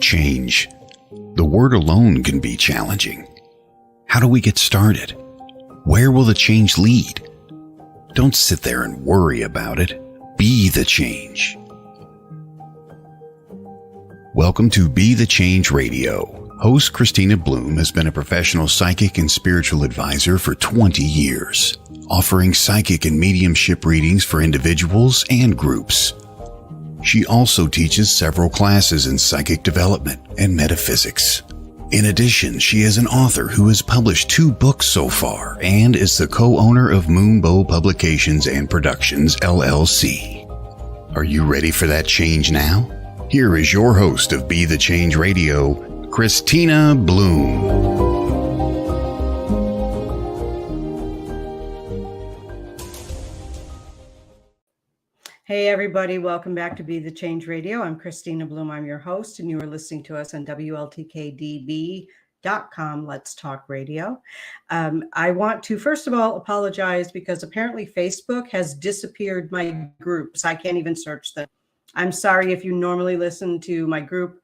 Change. The word alone can be challenging. How do we get started? Where will the change lead? Don't sit there and worry about it. Be the change. Welcome to Be the Change Radio. Host Kristina Bloom has been a professional psychic and spiritual advisor for 20 years, offering psychic and mediumship readings for individuals and groups. She also teaches several classes in psychic development and metaphysics. In addition, she is an author who has published 2 books so far and is the co-owner of Moonbow Publications and Productions, LLC. Are you ready for that change now? Here is your host of Be the Change Radio, Kristina Bloom. Hey everybody, welcome back to Be the Change Radio. I'm Kristina Bloom, I'm your host, and you are listening to us on WLTK-DB.com, Let's Talk Radio. I want to, first of all, apologize because apparently Facebook has disappeared my groups. I can't even search them. I'm sorry if you normally listen to my group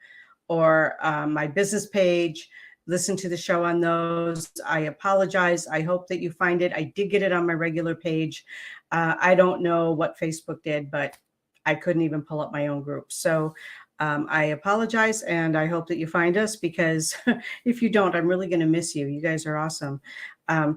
or my business page, listen to the show on those. I apologize. I hope that you find it. I did get it on my regular page. I don't know what Facebook did, but I couldn't even pull up my own group. So I apologize, and I hope that you find us, because if you don't, I'm really going to miss you. You guys are awesome. A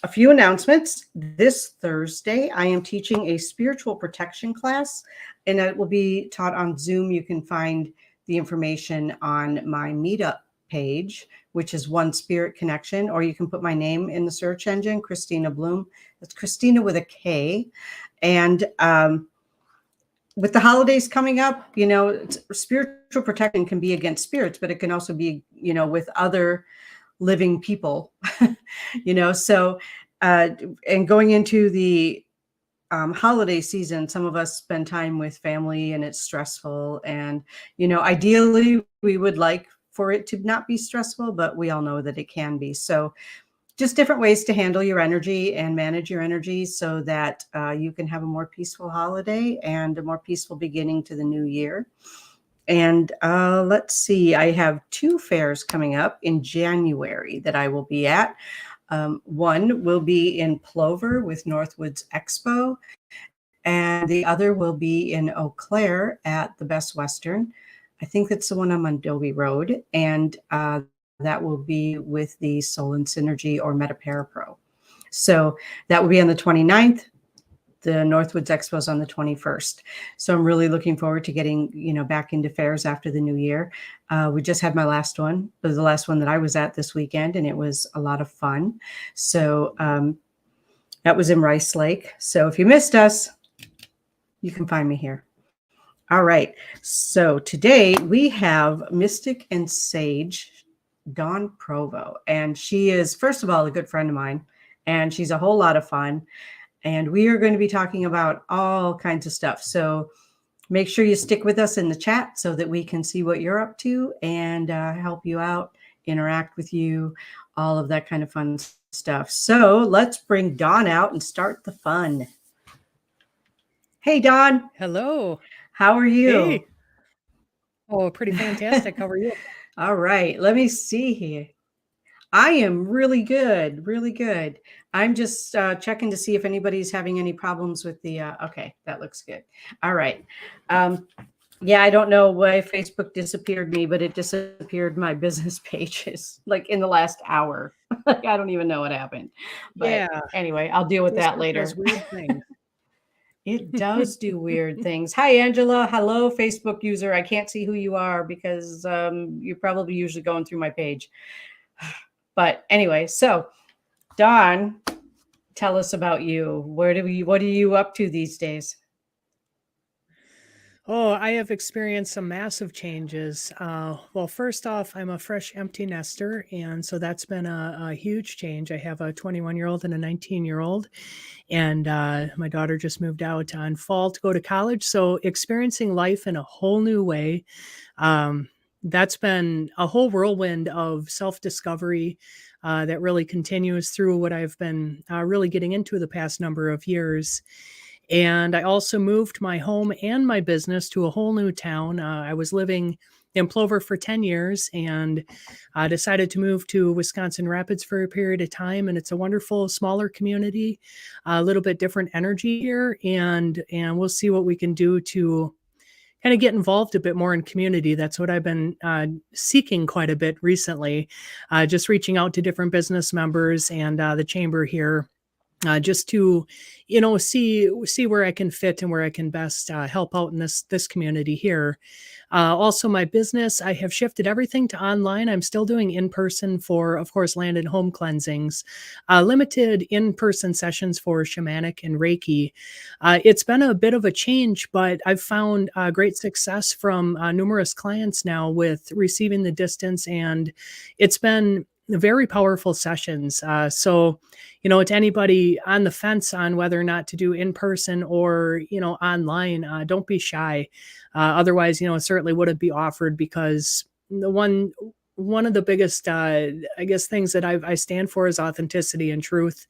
few announcements. This Thursday, I am teaching a spiritual protection class, and it will be taught on Zoom. You can find the information on my meetup page, which is One Spirit Connection, or you can put my name in the search engine, Kristina Bloom. That's Kristina with a K. And with the holidays coming up, you know, spiritual protection can be against spirits, but it can also be, you know, with other living people, you know. So, and going into the holiday season, some of us spend time with family and it's stressful. And, you know, ideally we would like for it to not be stressful, but we all know that it can be. So just different ways to handle your energy and manage your energy so that you can have a more peaceful holiday and a more peaceful beginning to the new year. And let's see, I have 2 fairs coming up in January that I will be at. One will be in Plover with Northwoods Expo, and the other will be in Eau Claire at the Best Western. I think that's the one on Mondovi Road, and that will be with the Soul and Synergy or Metapara Pro. So that will be on the 29th. The Northwoods Expo is on the 21st. So I'm really looking forward to getting, you know, back into fairs after the new year. We just had my last one. It was the last one that I was at this weekend, and it was a lot of fun. So that was in Rice Lake. So if you missed us, you can find me here. All right. So today we have Mystic and Sage, Dawn Provost. And she is, first of all, a good friend of mine, and she's a whole lot of fun. And we are going to be talking about all kinds of stuff. So make sure you stick with us in the chat so that we can see what you're up to and help you out, interact with you, all of that kind of fun stuff. So let's bring Dawn out and start the fun. Hey, Dawn. Hello. How are you? Hey. Oh, pretty fantastic. How are you? All right. Let me see here. I am really good. Really good. I'm just checking to see if anybody's having any problems with the, okay, that looks good. All right. Yeah, I don't know why Facebook disappeared me, but it disappeared my business pages like in the last hour. Like, I don't even know what happened. But yeah. Anyway, I'll deal with that later. Weird things. It does do weird things. Hi, Angela. Hello, Facebook user. I can't see who you are because you're probably usually going through my page. But anyway, so Dawn, tell us about you. What are you up to these days? Oh, I have experienced some massive changes. Well, first off, I'm a fresh empty nester, and so that's been a huge change. I have a 21-year-old and a 19-year-old, and my daughter just moved out on fall to go to college. So experiencing life in a whole new way. That's been a whole whirlwind of self-discovery that really continues through what I've been really getting into the past number of years. And I also moved my home and my business to a whole new town. I was living in Plover for 10 years and decided to move to Wisconsin Rapids for a period of time. And it's a wonderful, smaller community, a little bit different energy here. And we'll see what we can do to kind of get involved a bit more in community. That's what I've been seeking quite a bit recently, just reaching out to different business members and the chamber here. Just to, see where I can fit and where I can best help out in this community here. Also, my business, I have shifted everything to online. I'm still doing in-person for, of course, land and home cleansings, limited in-person sessions for shamanic and Reiki. It's been a bit of a change, but I've found great success from numerous clients now with receiving the distance, and it's been very powerful sessions. So, to anybody on the fence on whether or not to do in person or, online, don't be shy. Otherwise, it certainly wouldn't be offered, because the one of the biggest, things that I stand for is authenticity and truth.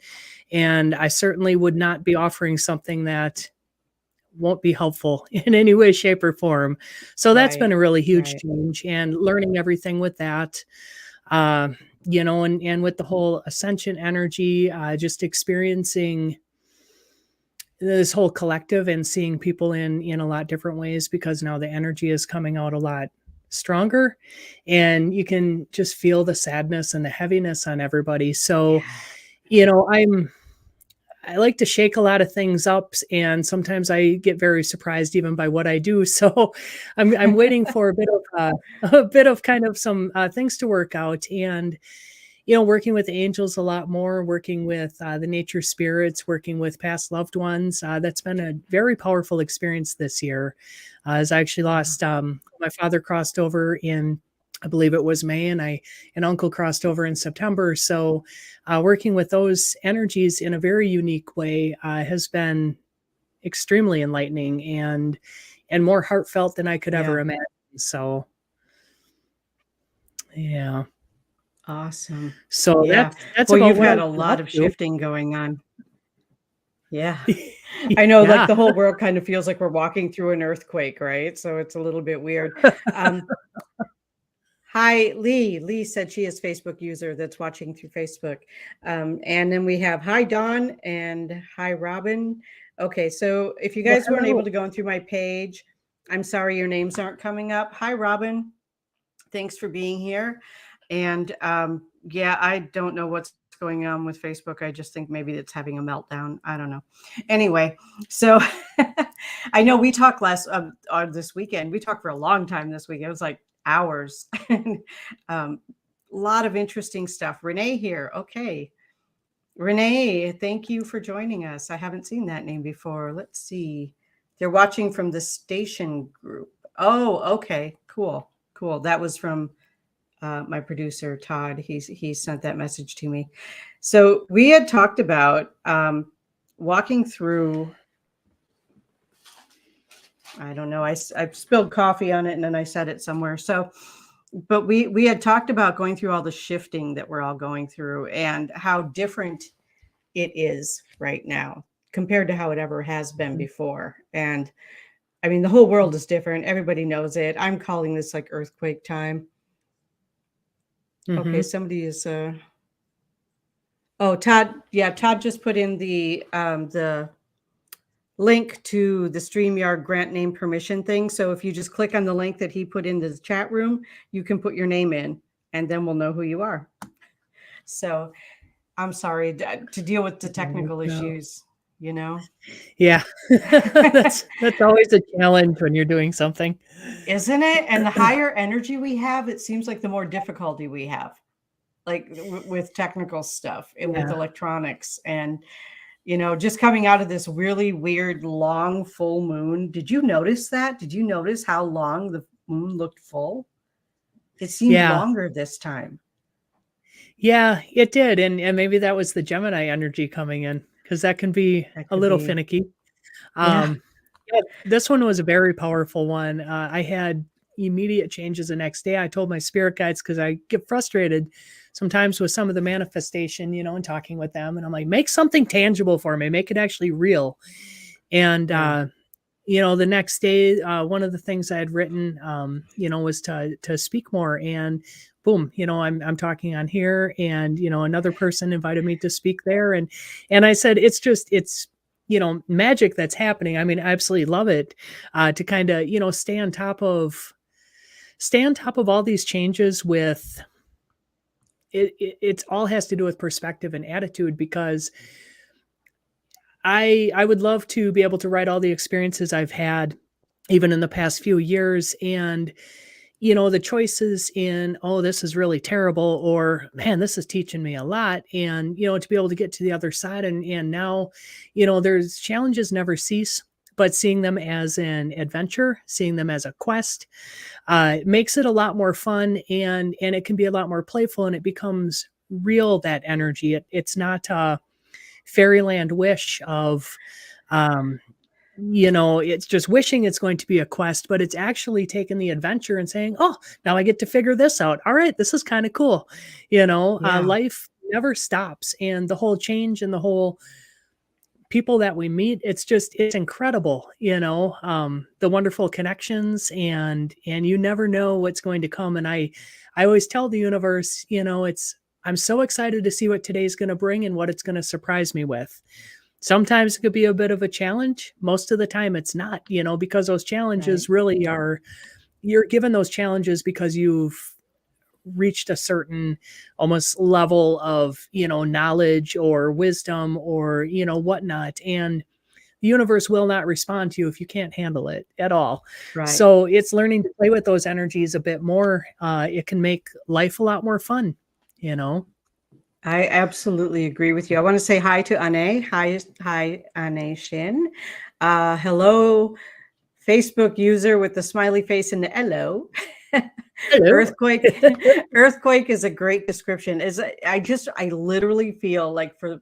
And I certainly would not be offering something that won't be helpful in any way, shape, or form. So that's been a really huge change, and learning everything with that. And with the whole ascension energy, just experiencing this whole collective and seeing people in a lot different ways, because now the energy is coming out a lot stronger, and you can just feel the sadness and the heaviness on everybody. So, I like to shake a lot of things up, and sometimes I get very surprised even by what I do. So I'm waiting for a bit of kind of some things to work out, and working with angels a lot more, working with the nature spirits, working with past loved ones. That's been a very powerful experience this year. As I actually lost my father, crossed over in, I believe it was May, and an uncle crossed over in September. So working with those energies in a very unique way has been extremely enlightening and more heartfelt than I could ever imagine. So, yeah. Awesome. So that's well, about you've what had I've a been lot up of to. shifting going on. Yeah. I know, like the whole world kind of feels like we're walking through an earthquake, right? So it's a little bit weird. Hi, Lee. Lee said she is a Facebook user that's watching through Facebook. And then we have hi, Dawn, and hi, Robin. Okay, so if you guys weren't able to go through my page, I'm sorry your names aren't coming up. Hi, Robin. Thanks for being here. And I don't know what's going on with Facebook. I just think maybe it's having a meltdown. I don't know. Anyway, so I know we talked this weekend. We talked for a long time this week. It was like hours. A lot of interesting stuff. Renee here. Okay. Renee, thank you for joining us. I haven't seen that name before. Let's see. They're watching from the station group. Oh, okay. Cool. That was from my producer, Todd. He sent that message to me. So we had talked about walking through, I don't know, I spilled coffee on it and then I said it somewhere. So, but we had talked about going through all the shifting that we're all going through and how different it is right now compared to how it ever has been before. And I mean, the whole world is different. Everybody knows it. I'm calling this like earthquake time. Okay, somebody is Todd. Yeah, Todd just put in the link to the StreamYard grant name permission thing. So if you just click on the link that he put in the chat room, you can put your name in and then we'll know who you are. So I'm sorry to deal with the technical issues, Yeah. that's always a challenge when you're doing something. Isn't it? And the higher energy we have, it seems like the more difficulty we have, like with technical stuff and with electronics and, just coming out of this really weird, long, full moon. Did you notice that? Did you notice how long the moon looked full? It seemed longer this time. Yeah, it did. And maybe that was the Gemini energy coming in, because that can be a little finicky. This one was a very powerful one. I had immediate changes the next day. I told my spirit guides, because I get frustrated sometimes with some of the manifestation, and talking with them. And I'm like, make something tangible for me, make it actually real. And the next day, one of the things I had written, was to speak more, and boom, I'm talking on here, and another person invited me to speak there, and I said it's magic that's happening. I mean, I absolutely love it, to kind of stay on top of all these changes with it's all has to do with perspective and attitude, because I would love to be able to write all the experiences I've had even in the past few years, and the choices in, oh, this is really terrible, or man, this is teaching me a lot, and to be able to get to the other side, and now there's challenges never cease, but seeing them as an adventure, seeing them as a quest, makes it a lot more fun, and it can be a lot more playful, and it becomes real, that energy. It's not a fairyland wish of it's just wishing it's going to be a quest, but it's actually taking the adventure and saying, oh, now I get to figure this out. All right, this is kind of cool. Life never stops, and the whole change and the whole people that we meet, it's incredible, the wonderful connections, and you never know what's going to come. And I always tell the universe, I'm so excited to see what today's going to bring and what it's going to surprise me with. Sometimes it could be a bit of a challenge. Most of the time it's not, because those challenges really are, you're given those challenges because you've reached a certain almost level of, knowledge or wisdom or, whatnot. And the universe will not respond to you if you can't handle it at all. Right. So it's learning to play with those energies a bit more. It can make life a lot more fun, I absolutely agree with you. I want to say hi to Ane. Hi, Ane Shin. Hello, Facebook user with the smiley face and the hello. Hello. Earthquake is a great description. I literally feel like for,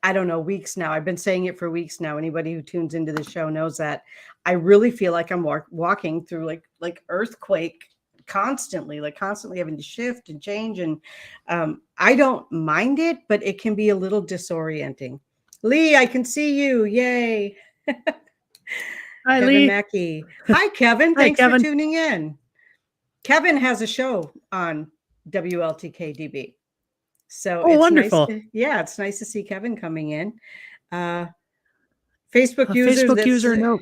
I don't know, weeks now. I've been saying it for weeks now. Anybody who tunes into the show knows that. I really feel like I'm walking through like earthquake constantly having to shift and change, and I don't mind it, but it can be a little disorienting. Lee, I can see you. Yay. Hi, Kevin Lee. Mackey. Hi, Kevin. Hi, Thanks Kevin. for tuning in. Kevin has a show on WLTK-DB. So it's wonderful. Nice it's nice to see Kevin coming in. Facebook user. Facebook user,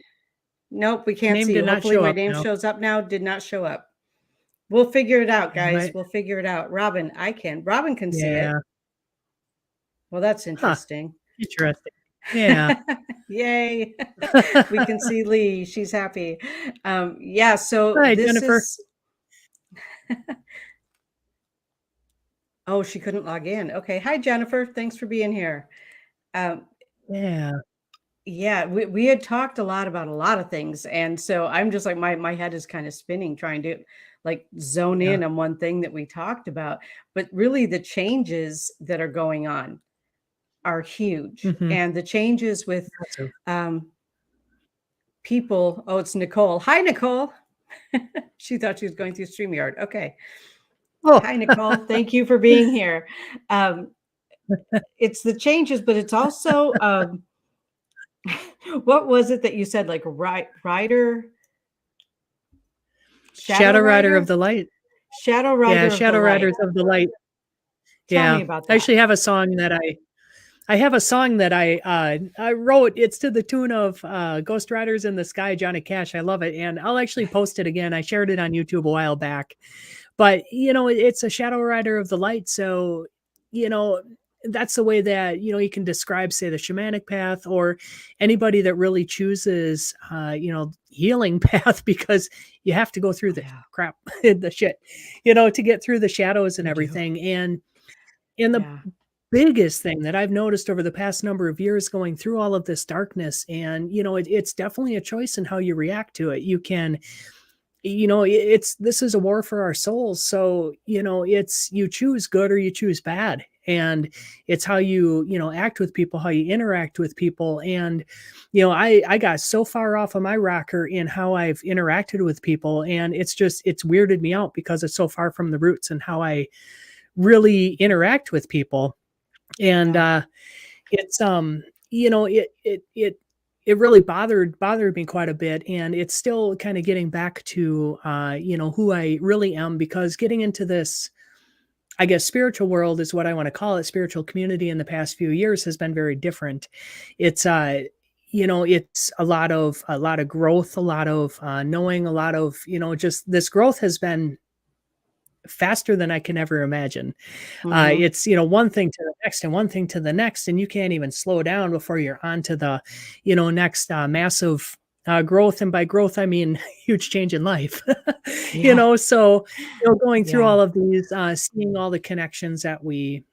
Nope, we can't name see you. did not Hopefully show my up name now. shows up now. Did not show up. We'll figure it out, guys. Right. We'll figure it out. Robin, Robin can see it. Well, that's interesting. Interesting. Yeah. Yay. We can see Lee. She's happy. So Hi, this Jennifer. is... Oh, she couldn't log in. Okay. Hi, Jennifer. Thanks for being here. We had talked a lot about a lot of things. And so I'm just like, my head is kind of spinning, trying to like zone in on one thing that we talked about. But really the changes that are going on are huge. Mm-hmm. And the changes with people. Oh, it's Nicole. Hi, Nicole. She thought she was going through StreamYard. Okay. Oh. Hi, Nicole. Thank you for being here. It's the changes, but it's also... what was it that you said? Like rider? Shadow Rider of the Light. Shadow Rider. Yeah, Shadow Riders of the Light. Tell me about that. I actually have a song that I wrote. It's to the tune of Ghost Riders in the Sky, Johnny Cash. I love it. And I'll actually post it again. I shared it on YouTube a while back. But, it's a Shadow Rider of the Light. So, that's the way that, you can describe, say, the shamanic path, or anybody that really chooses, healing path, because you have to go through the crap, the shit, to get through the shadows and everything. And the biggest thing that I've noticed over the past number of years going through all of this darkness, and, it's definitely a choice in how you react to it. You can, this is a war for our souls. So, you choose good or you choose bad. And it's how you, act with people, how you interact with people. And, I got so far off of my rocker in how I've interacted with people. And it's weirded me out because it's so far from the roots and how I really interact with people. And, it's, it really bothered me quite a bit, and it's still kind of getting back to who I really am, because getting into this, I guess, spiritual world is what I want to call it, spiritual community, in the past few years has been very different. It's it's a lot of growth, a lot of knowing, a lot of just this growth has been faster than I can ever imagine. It's one thing to the next and one thing to the next, and you can't even slow down before you're on to the next massive growth. And by growth I mean huge change in life. So going through all of these, seeing all the connections that we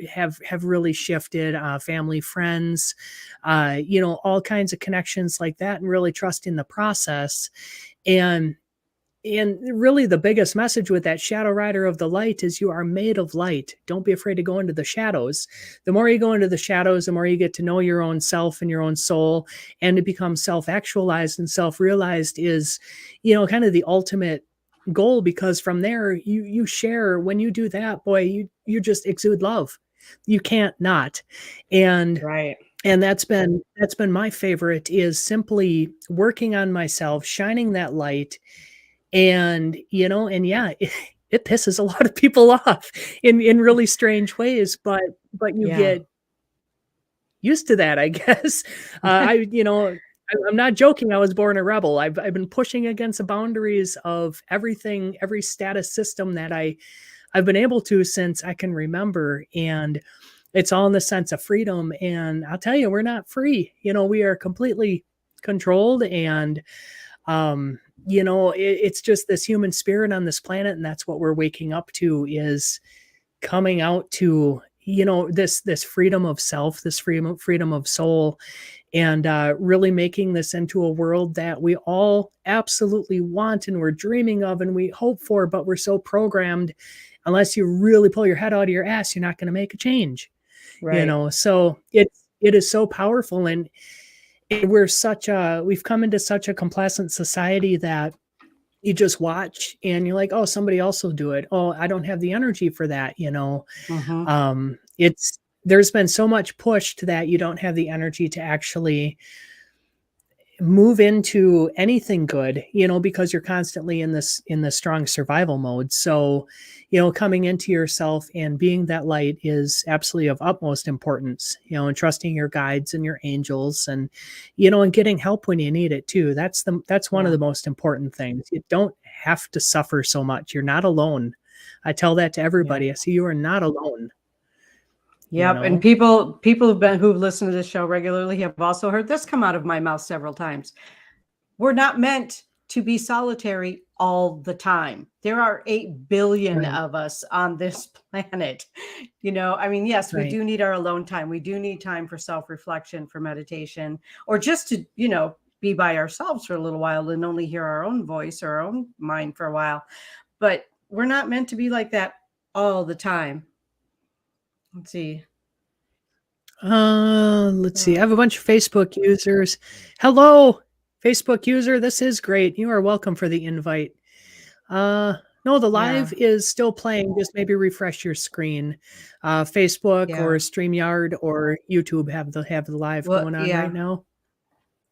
have really shifted, family, friends, all kinds of connections like that, and really trusting the process. And really the biggest message with that shadow rider of the light is you are made of light. Don't be afraid to go into the shadows. The more you go into the shadows, the more you get to know your own self and your own soul, and to become self-actualized and self-realized is, kind of the ultimate goal, because from there you share. When you do that, boy, you just exude love. You can't not. And Right. And that's been my favorite, is simply working on myself, shining that light. And, it pisses a lot of people off in really strange ways, but you get used to that, I guess. I'm not joking. I was born a rebel. I've been pushing against the boundaries of everything, every status system that I've been able to since I can remember. And it's all in the sense of freedom. And I'll tell you, we're not free. We are completely controlled, and, it's just this human spirit on this planet. And that's what we're waking up to, is coming out to, this freedom of self, this freedom of soul, and really making this into a world that we all absolutely want, and we're dreaming of, and we hope for, but we're so programmed, unless you really pull your head out of your ass, you're not going to make a change. Right. So it is so powerful. And we've come into such a complacent society that you just watch and you're like, oh, somebody else will do it. Oh, I don't have the energy for that. There's been so much pushed that you don't have the energy to actually move into anything good, because you're constantly in this strong survival mode. So, coming into yourself and being that light is absolutely of utmost importance, and trusting your guides and your angels, and, and getting help when you need it too. That's one of the most important things. You don't have to suffer so much. You're not alone. I tell that to everybody. I say, you are not alone. Yep. And people who've listened to this show regularly have also heard this come out of my mouth several times. We're not meant to be solitary all the time. There are 8 billion of us on this planet. Yes, we do need our alone time. We do need time for self-reflection, for meditation, or just to, be by ourselves for a little while and only hear our own voice or our own mind for a while. But we're not meant to be like that all the time. Let's see. Let's see. I have a bunch of Facebook users. Hello, Facebook user. This is great. You are welcome for the invite. No, the live is still playing. Just maybe refresh your screen. Facebook or StreamYard or YouTube have the live going on right now.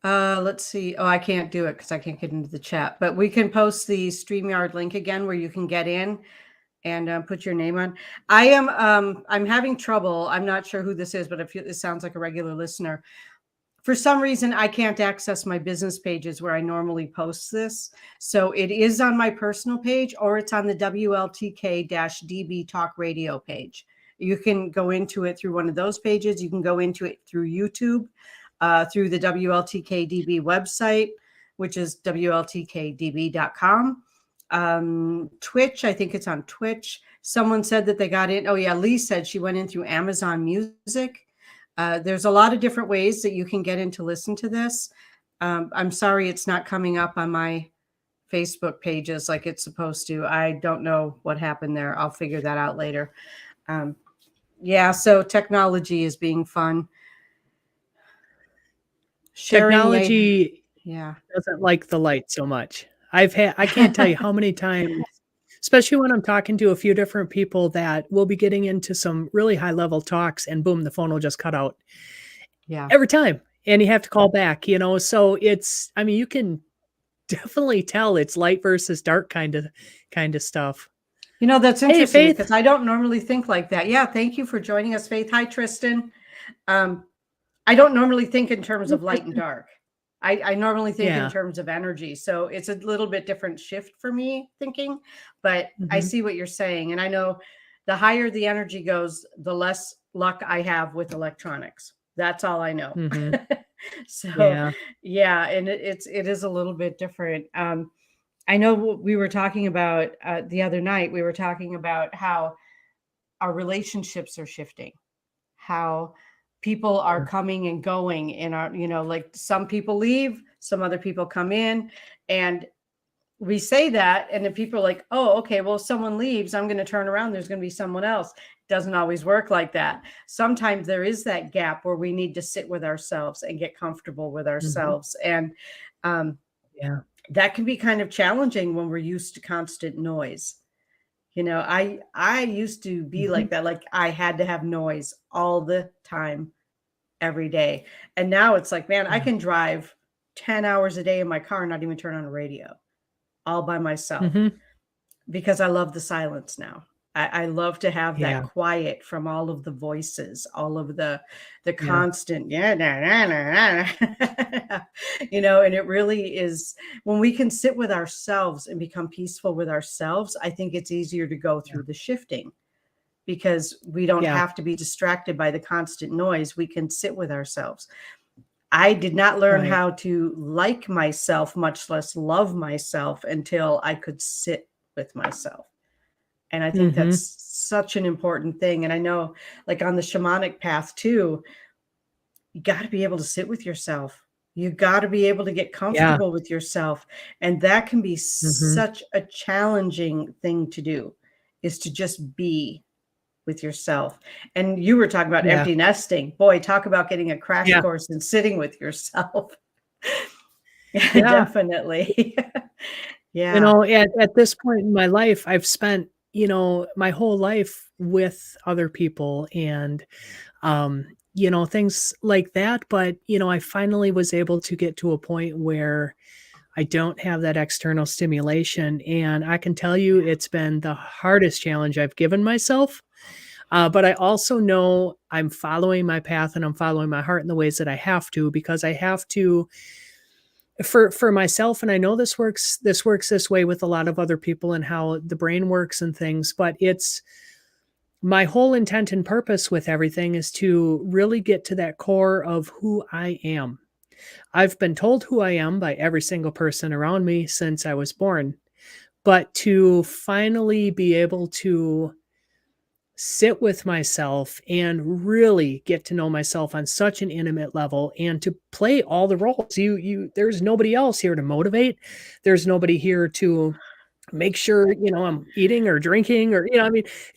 Let's see. Oh, I can't do it because I can't get into the chat. But we can post the StreamYard link again where you can get in and put your name on. I'm having trouble. I'm not sure who this is, but if it sounds like a regular listener, for some reason, I can't access my business pages where I normally post this. So it is on my personal page, or it's on the WLTK-DB Talk Radio page. You can go into it through one of those pages. You can go into it through YouTube, through the WLTK-DB website, which is WLTK-DB.com. Twitch, I think it's on Twitch. Someone said that they got in. Oh yeah, Lee said she went in through Amazon Music. There's a lot of different ways that you can get in to listen to this. I'm sorry it's not coming up on my Facebook pages like it's supposed to. I don't know what happened there. I'll figure that out later. So technology is being fun. Technology doesn't like the light so much. I can't tell you how many times, especially when I'm talking to a few different people that will be getting into some really high level talks, and boom, the phone will just cut out. Yeah. Every time. and you have to call back, so it's, I mean, you can definitely tell it's light versus dark kind of stuff. That's Hey, interesting Faith. because I don't normally think like that. Yeah, thank you for joining us, Faith. Hi, Tristan. I don't normally think in terms of light and dark. I normally think in terms of energy. So it's a little bit different shift for me thinking, but I see what you're saying. And I know the higher the energy goes, the less luck I have with electronics. That's all I know. So yeah, and it is a little bit different. I know we were talking about the other night, we were talking about how our relationships are shifting, how people are coming and going in our, like some people leave, some other people come in, and we say that, and then people are like, oh, okay, well, if someone leaves, I'm going to turn around, there's going to be someone else. It doesn't always work like that. Sometimes there is that gap where we need to sit with ourselves and get comfortable with ourselves. And that can be kind of challenging when we're used to constant noise. I used to be like that. Like I had to have noise all the time, every day. And now it's like, man, I can drive 10 hours a day in my car and not even turn on a radio all by myself because I love the silence now. I love to have that quiet from all of the voices, all of the constant, and it really is when we can sit with ourselves and become peaceful with ourselves. I think it's easier to go through the shifting because we don't have to be distracted by the constant noise. We can sit with ourselves. I did not learn how to like myself, much less love myself, until I could sit with myself. And I think that's such an important thing. And I know, like on the shamanic path too, you got to be able to sit with yourself. You got to be able to get comfortable with yourself. And that can be such a challenging thing to do, is to just be with yourself. And you were talking about empty nesting. Boy, talk about getting a crash course and sitting with yourself. Definitely. At this point in my life, I've spent, my whole life with other people and, things like that. But, I finally was able to get to a point where I don't have that external stimulation. And I can tell you it's been the hardest challenge I've given myself. But I also know I'm following my path and I'm following my heart in the ways that I have to, because I have to for myself. And I know this works this way with a lot of other people and how the brain works and things, but it's my whole intent and purpose with everything is to really get to that core of who I am. I've been told who I am by every single person around me since I was born, but to finally be able to sit with myself and really get to know myself on such an intimate level and to play all the roles. There's nobody else here to motivate. There's nobody here to make sure, I'm eating or drinking or,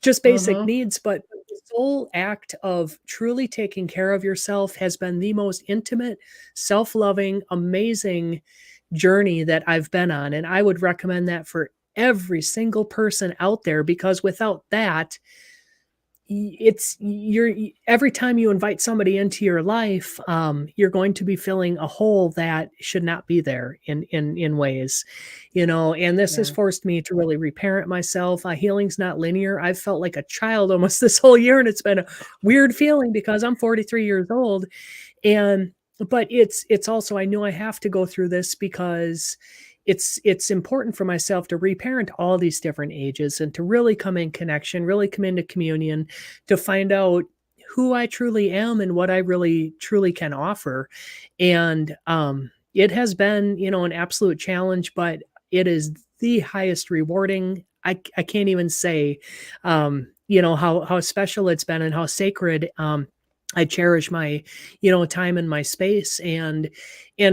just basic needs. But the whole act of truly taking care of yourself has been the most intimate, self-loving, amazing journey that I've been on. And I would recommend that for every single person out there, because without that, every time you invite somebody into your life, you're going to be filling a hole that should not be there in ways, and this has forced me to really reparent myself. Healing's not linear. I've felt like a child almost this whole year, and it's been a weird feeling because I'm 43 years old. But it's also, I know I have to go through this because it's important for myself to reparent all these different ages and to really come in connection, really come into communion, to find out who I truly am and what I really truly can offer. And it has been, an absolute challenge, but it is the highest rewarding. I can't even say, how special it's been and how sacred. I cherish my, time and my space. And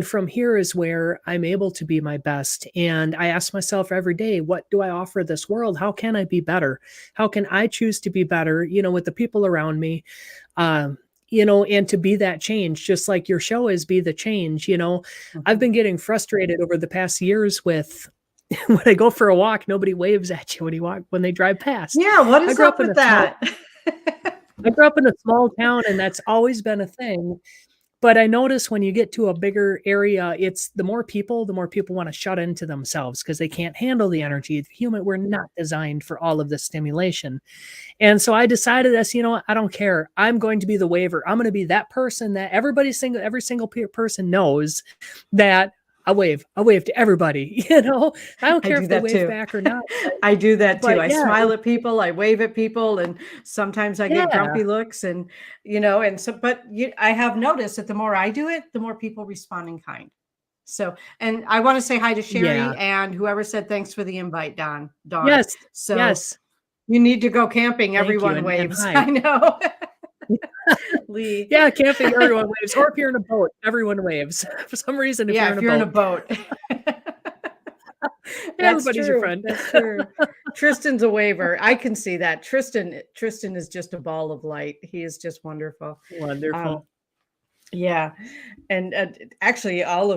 from here is where I'm able to be my best. And I ask myself every day, what do I offer this world? How can I be better? How can I choose to be better, with the people around me? And to be that change, just like your show is Be the Change. I've been getting frustrated over the past years with when I go for a walk, nobody waves at you when they drive past. Yeah. What is up with that? I grew up in a small town, and that's always been a thing. But I notice when you get to a bigger area, it's the more people want to shut into themselves because they can't handle the energy. We're not designed for all of this stimulation. And so I decided as, I don't care. I'm going to be the waver. I'm going to be that person that every single person knows that I wave to everybody, I don't care if they wave back or not. I do that too. I yeah, smile at people, I wave at people, and sometimes I get grumpy looks, and I have noticed that the more I do it, the more people respond in kind. So, and I want to say hi to Sherry and whoever said thanks for the invite, Dawn. Yes. So yes. You need to go camping. Everyone waves. I know. Lee. Yeah, camping, everyone waves. Or if you're in a boat, everyone waves. For some reason, if you're in a boat. Everybody's your friend. That's true. Tristan's a waver. I can see that. Tristan is just a ball of light. He is just wonderful. Wonderful. Yeah. And actually all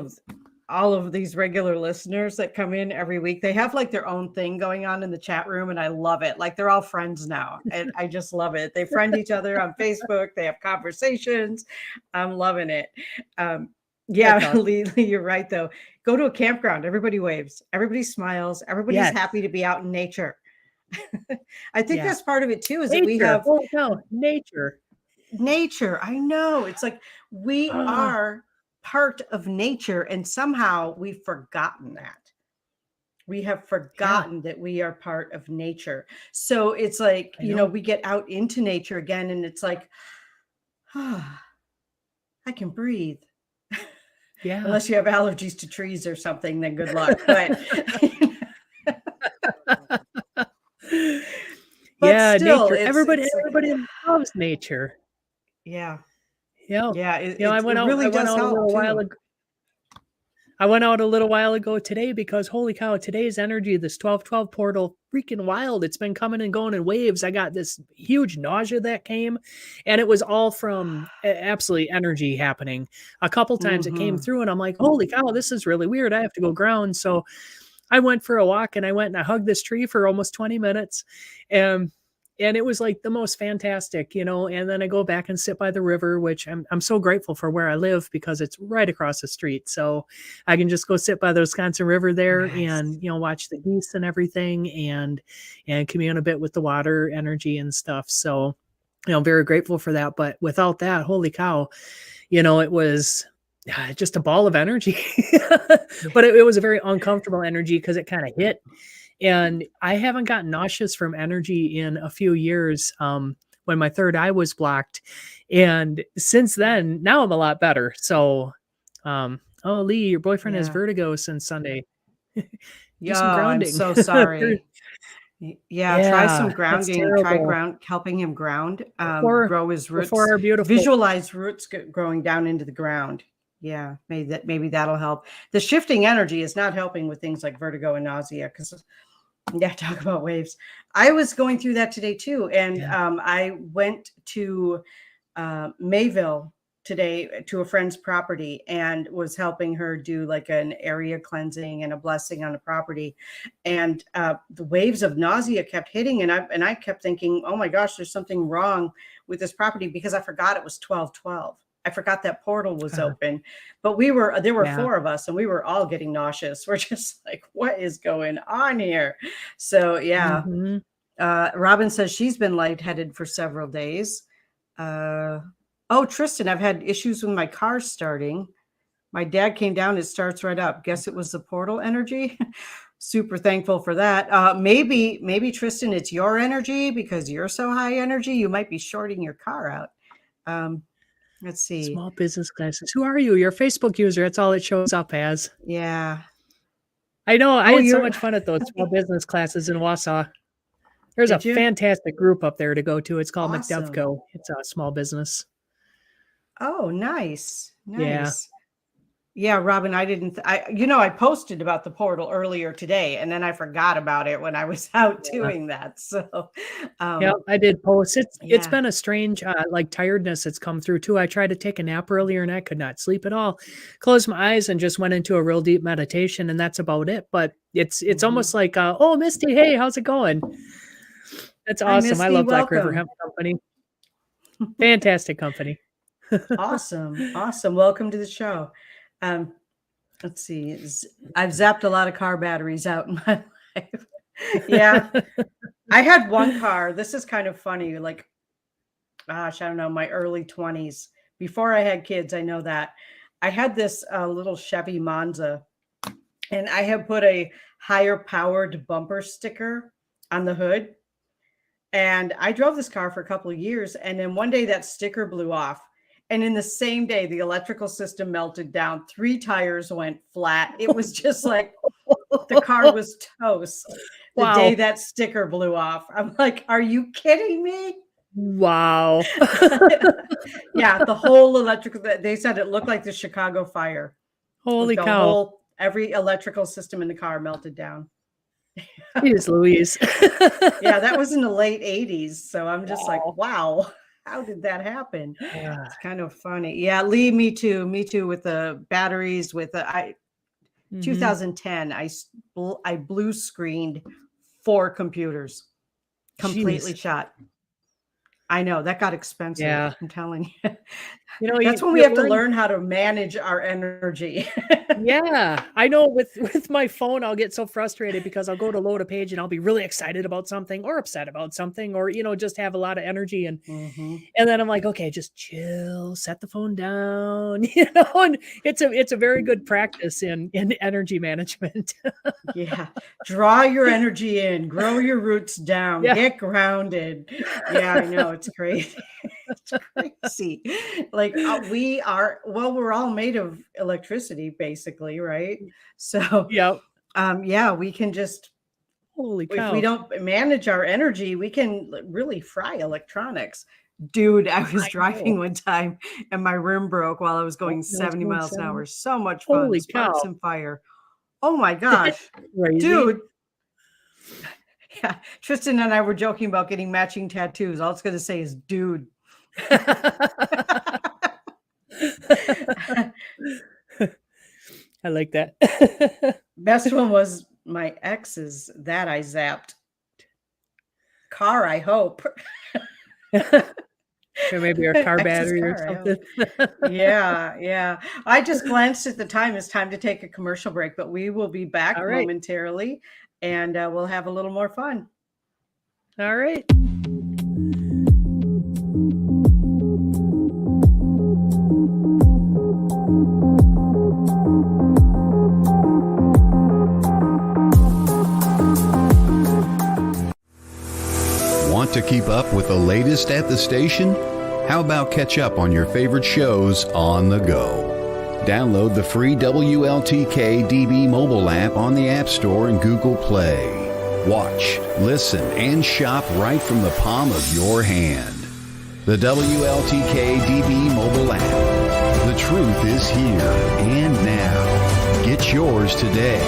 of these regular listeners that come in every week, they have like their own thing going on in the chat room, and I love it. Like they're all friends now, and I just love it. They friend each other on Facebook. They have conversations. I'm loving it. Lee, you're right though. Go to a campground. Everybody waves. Everybody smiles. Everybody's happy to be out in nature. I think that's part of it too. Is that we have nature. I know. It's like we are part of nature, and somehow we've forgotten that. We have forgotten that we are part of nature. So it's like, we get out into nature again, and it's like, I can breathe. Yeah. Unless you have allergies to trees or something, then good luck. But still, nature. Everybody loves nature. Yeah. Yeah. I went out a little while ago today because holy cow, today's energy, this 1212 portal, freaking wild. It's been coming and going in waves. I got this huge nausea that came, and it was all from absolutely energy happening. A couple times it came through, and I'm like, holy cow, this is really weird. I have to go ground. So I went for a walk, and I went and I hugged this tree for almost 20 minutes. And it was like the most fantastic, and then I go back and sit by the river, which I'm so grateful for where I live because it's right across the street. So I can just go sit by the Wisconsin River there and, watch the geese and everything and commune a bit with the water energy and stuff. So, very grateful for that. But without that, holy cow, it was just a ball of energy, but it was a very uncomfortable energy because it kind of hit. And I haven't gotten nauseous from energy in a few years when my third eye was blocked. And since then, now I'm a lot better. So, Lee, your boyfriend has vertigo since Sunday. Do some grounding. I'm so sorry. Try some grounding. Try helping him ground, grow his roots. Visualize roots growing down into the ground. Yeah, maybe that'll help. The shifting energy is not helping with things like vertigo and nausea because, talk about waves. I was going through that today too, and I went to Mayville today to a friend's property and was helping her do like an area cleansing and a blessing on the property, and the waves of nausea kept hitting, and I kept thinking, oh my gosh, there's something wrong with this property because I forgot it was 1212. I forgot that portal was open, but there were 4 of us and we were all getting nauseous. We're just like, what is going on here? So Robin says she's been lightheaded for several days. Tristan, I've had issues with my car starting. My dad came down, it starts right up. Guess it was the portal energy. Super thankful for that. Maybe Tristan, it's your energy because you're so high energy. You might be shorting your car out. Let's see. Small business classes. Who are you? You're a Facebook user. That's all it shows up as. Yeah. I know. I had so much fun at those small business classes in Wausau. There's a fantastic group up there to go to. It's called McDovco. It's a small business. Oh, nice. Yeah, Robin, I posted about the portal earlier today, and then I forgot about it when I was out doing that. So, I did post. It's been a strange, tiredness that's come through too. I tried to take a nap earlier and I could not sleep at all. Closed my eyes and just went into a real deep meditation, and that's about it. But it's almost like, oh, Misty, hey, how's it going? That's awesome. I love Black River Hemp Company. Fantastic company. Awesome. Awesome. Welcome to the show. Let's see. I've zapped a lot of car batteries out in my life. Yeah. I had one car. This is kind of funny. Like, gosh, I don't know, my early 20s. Before I had kids, I know that. I had this little Chevy Monza, and I had put a higher powered bumper sticker on the hood. And I drove this car for a couple of years. And then one day that sticker blew off. And in the same day, the electrical system melted down. 3 tires went flat. It was just like the car was toast the Wow. day that sticker blew off. I'm like, are you kidding me? Wow. Yeah, the whole electrical, they said it looked like the Chicago fire. Holy The cow. every electrical system in the car melted down. Jeez Louise. Yeah, that was in the late 80s. So I'm just like, wow, how did that happen? Yeah. It's kind of funny. Yeah, Lee, me too with the batteries, with the 2010, I blue screened 4 computers, completely Jeez. shot. I know that got expensive. Yeah. I'm telling you. You know, That's when we have to learn how to manage our energy. Yeah, I know with my phone, I'll get so frustrated because I'll go to load a page and I'll be really excited about something or upset about something, or, just have a lot of energy. And then I'm like, okay, just chill, set the phone down, and it's a very good practice in energy management. Yeah. Draw your energy in, grow your roots down, get grounded. Yeah, I know. It's crazy. It's crazy. Like we're all made of electricity, basically, right? So yeah, we can just, holy cow. if we don't manage our energy, we can really fry electronics. Dude, I was driving one time and my rim broke while I was going 70 miles an hour. So much fun. Holy Sparks cow. and fire. Oh my gosh. Crazy. Dude. Yeah, Tristan and I were joking about getting matching tattoos. All it's going to say is dude. I like that. Best one was my ex's that I zapped. Car, I hope. Or maybe our car battery or something. Yeah. I just glanced at the time. It's time to take a commercial break, but we will be back momentarily, and we'll have a little more fun. All right. Want to keep up with the latest at the station? How about catch up on your favorite shows on the go? Download the free WLTK-DB mobile app on the App Store and Google Play. Watch, listen, and shop right from the palm of your hand. The WLTK-DB mobile app. The truth is here and now. Get yours today.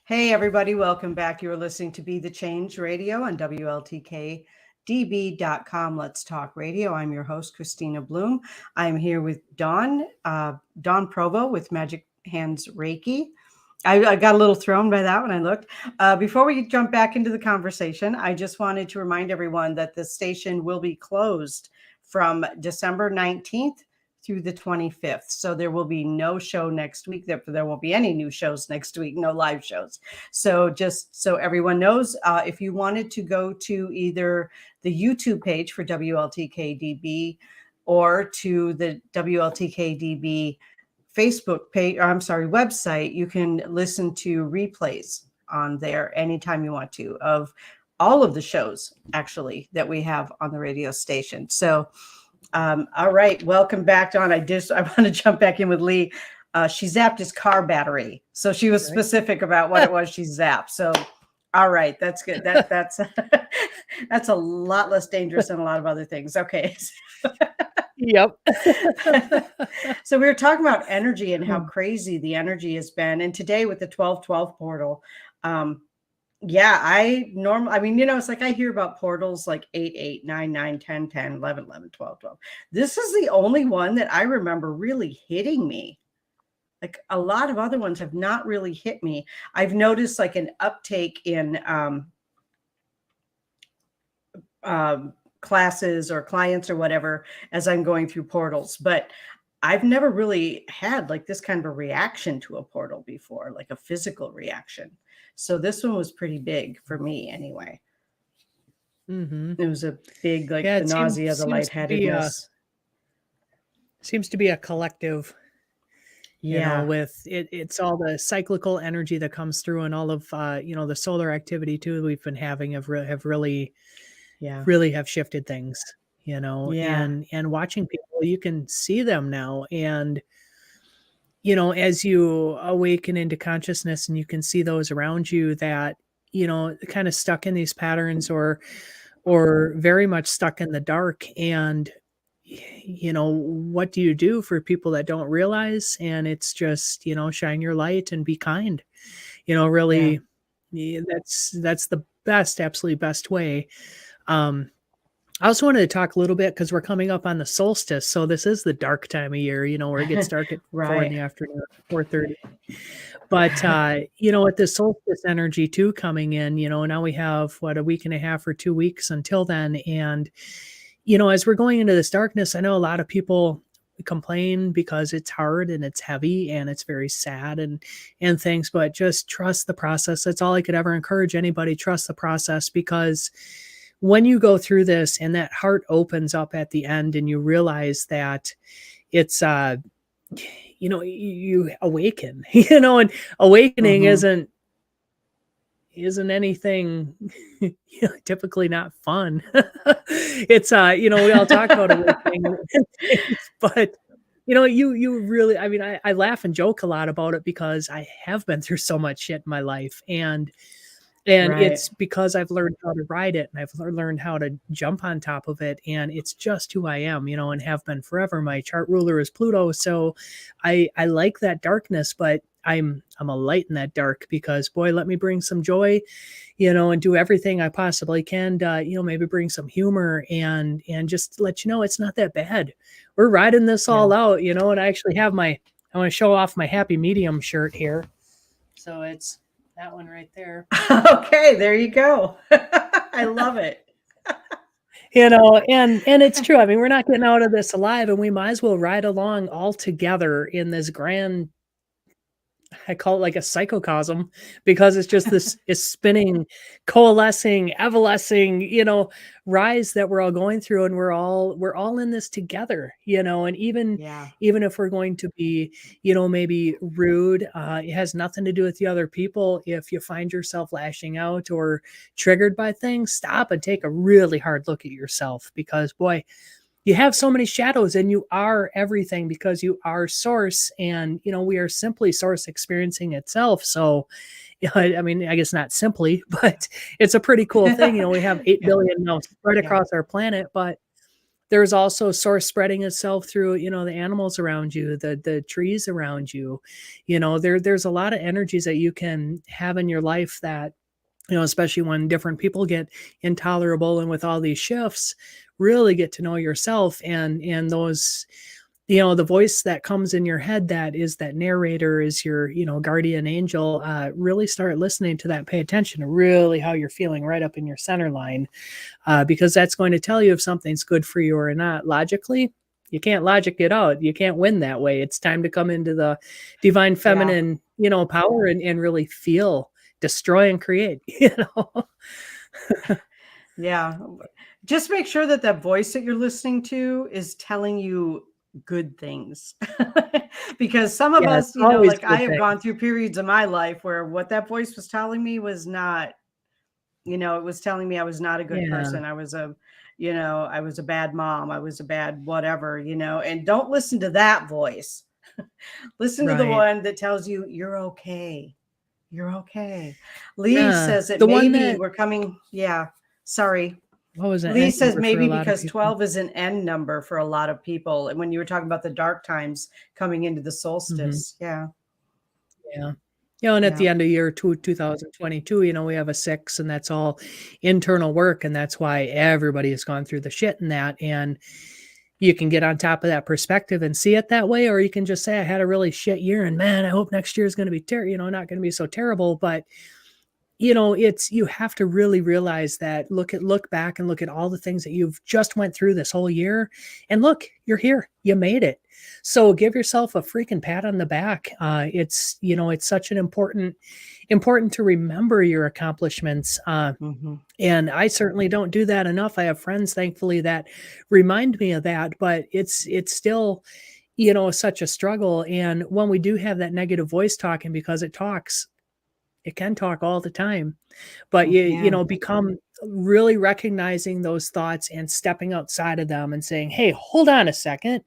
Hey, everybody. Welcome back. You're listening to Be the Change Radio on WLTK-DB.com. Let's Talk Radio. I'm your host, Kristina Bloom. I'm here with Dawn Provost with Magic Hands Reiki. I got a little thrown by that when I looked. Before we jump back into the conversation, I just wanted to remind everyone that the station will be closed from December 19th through the 25th. So there will be no show next week. There won't be any new shows next week, no live shows. So just so everyone knows, if you wanted to go to either the YouTube page for WLTK-DB or to the WLTK-DB Facebook page, website, you can listen to replays on there anytime you want to of all of the shows actually that we have on the radio station. So All right, welcome back, Dawn. I want to jump back in with Lee. She zapped his car battery, so she was specific about what it was she zapped. So, all right, that's good. That's that's a lot less dangerous than a lot of other things. Okay. Yep. So we were talking about energy and how crazy the energy has been, and today with the 1212 portal. Yeah, I mean, you know, it's like I hear about portals like 8, 8, 9, 9, 10, 10, 11, 11, 12, 12. This is the only one that I remember really hitting me. Like a lot of other ones have not really hit me. I've noticed like an uptake in classes or clients or whatever as I'm going through portals, but I've never really had like this kind of a reaction to a portal before, like a physical reaction. So this one was pretty big for me anyway. It was a big, like the nausea, the lightheadedness. Seems to be a collective, you know, with it's all the cyclical energy that comes through, and all of, you know, the solar activity too we've been having have really have shifted things, you know, and watching people, you can see them now. And, you know, as you awaken into consciousness and you can see those around you that, you know, kind of stuck in these patterns or very much stuck in the dark. And, you know, what do you do for people that don't realize? And it's just, you know, shine your light and be kind, you know, really, that's the best, absolutely best way. I also wanted to talk a little bit because we're coming up on the solstice. So this is the dark time of year, you know, where it gets dark at 4 in the afternoon, 4:30. But, you know, with the solstice energy too coming in, you know, now we have a week and a half or 2 weeks until then. And, you know, as we're going into this darkness, I know a lot of people complain because it's hard and it's heavy and it's very sad and things, but just trust the process. That's all I could ever encourage anybody. Trust the process, because when you go through this and that heart opens up at the end and you realize that it's, you know, you awaken, you know, and awakening isn't anything, you know, typically not fun. It's, you know, we all talk about awakening, but, you know, you really, I mean, I laugh and joke a lot about it because I have been through so much shit in my life. And it's because I've learned how to ride it, and I've learned how to jump on top of it. And it's just who I am, you know, and have been forever. My chart ruler is Pluto. So I like that darkness, but I'm a light in that dark, because boy, let me bring some joy, you know, and do everything I possibly can to, you know, maybe bring some humor and just let you know it's not that bad. We're riding this all out, you know. And I actually have I want to show off my Happy Medium shirt here. So it's that one right there. Okay, there you go. I love it. You know, and it's true. I mean, we're not getting out of this alive, and we might as well ride along all together in this grand, I call it like a psychocosm, because it's just this is spinning, coalescing, evalescing, you know, rise that we're all going through, and we're all in this together, you know. And even if we're going to be, you know, maybe rude, it has nothing to do with the other people. If you find yourself lashing out or triggered by things, stop and take a really hard look at yourself, because boy, you have so many shadows, and you are everything, because you are source. And, you know, we are simply source experiencing itself. So, I mean, I guess not simply, but it's a pretty cool thing. You know, we have 8 billion now spread across our planet, but there's also source spreading itself through, you know, the animals around you, the trees around you. You know, there's a lot of energies that you can have in your life that, you know, especially when different people get intolerable, and with all these shifts, really get to know yourself. And those, you know, the voice that comes in your head, that is that narrator, is your, you know, guardian angel. Really start listening to that. Pay attention to really how you're feeling right up in your center line, because that's going to tell you if something's good for you or not. Logically, you can't logic it out. You can't win that way. It's time to come into the divine feminine, you know, power, and really feel, destroy and create, you know. Yeah. Just make sure that that voice that you're listening to is telling you good things. Because some of us, you know, like I have gone through periods of my life where what that voice was telling me was not, you know, it was telling me I was not a good person. I was you know, I was a bad mom, I was a bad whatever, you know, and don't listen to that voice. Listen to the Right. one that tells you you're okay. You're okay. Lee Yeah. says that The one maybe that, we're coming. Yeah. Sorry. what was that Lee end says number for a maybe lot of because people? 12 is an end number for a lot of people. And when you were talking about the dark times coming into the Mhm. solstice. Yeah. Yeah. You know, and at Yeah. the end of year 2022, you know, we have a 6, and that's all internal work. And that's why everybody has gone through the shit in that. And you can get on top of that perspective and see it that way, or you can just say, I had a really shit year, and man, I hope next year is going to be not going to be so terrible. But you know, you have to really realize that, look back and look at all the things that you've just went through this whole year, and look, you're here, you made it. So give yourself a freaking pat on the back. It's, you know, it's such an important to remember your accomplishments. Mm-hmm. And I certainly don't do that enough. I have friends, thankfully, that remind me of that, but it's still, you know, such a struggle. And when we do have that negative voice talking, because it can talk all the time, but It you can. know, become really recognizing those thoughts and stepping outside of them and saying, hey, hold on a second,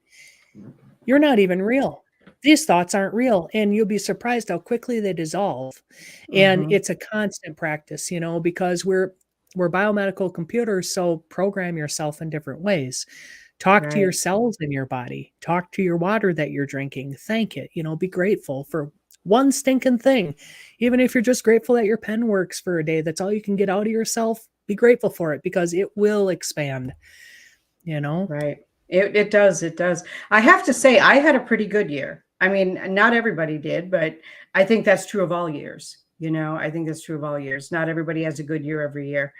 you're not even real. These thoughts aren't real. And you'll be surprised how quickly they dissolve. And Mm-hmm. it's a constant practice, you know, because we're biomedical computers. So program yourself in different ways. Talk to your Right. cells in your body. Talk to your water that you're drinking. Thank it. You know, be grateful for one stinking thing. Even if you're just grateful that your pen works for a day, that's all you can get out of yourself. Be grateful for it, because it will expand, you know? Right. It does. It does. I have to say, I had a pretty good year. I mean, not everybody did, but I think that's true of all years. You know, I think that's true of all years. Not everybody has a good year every year.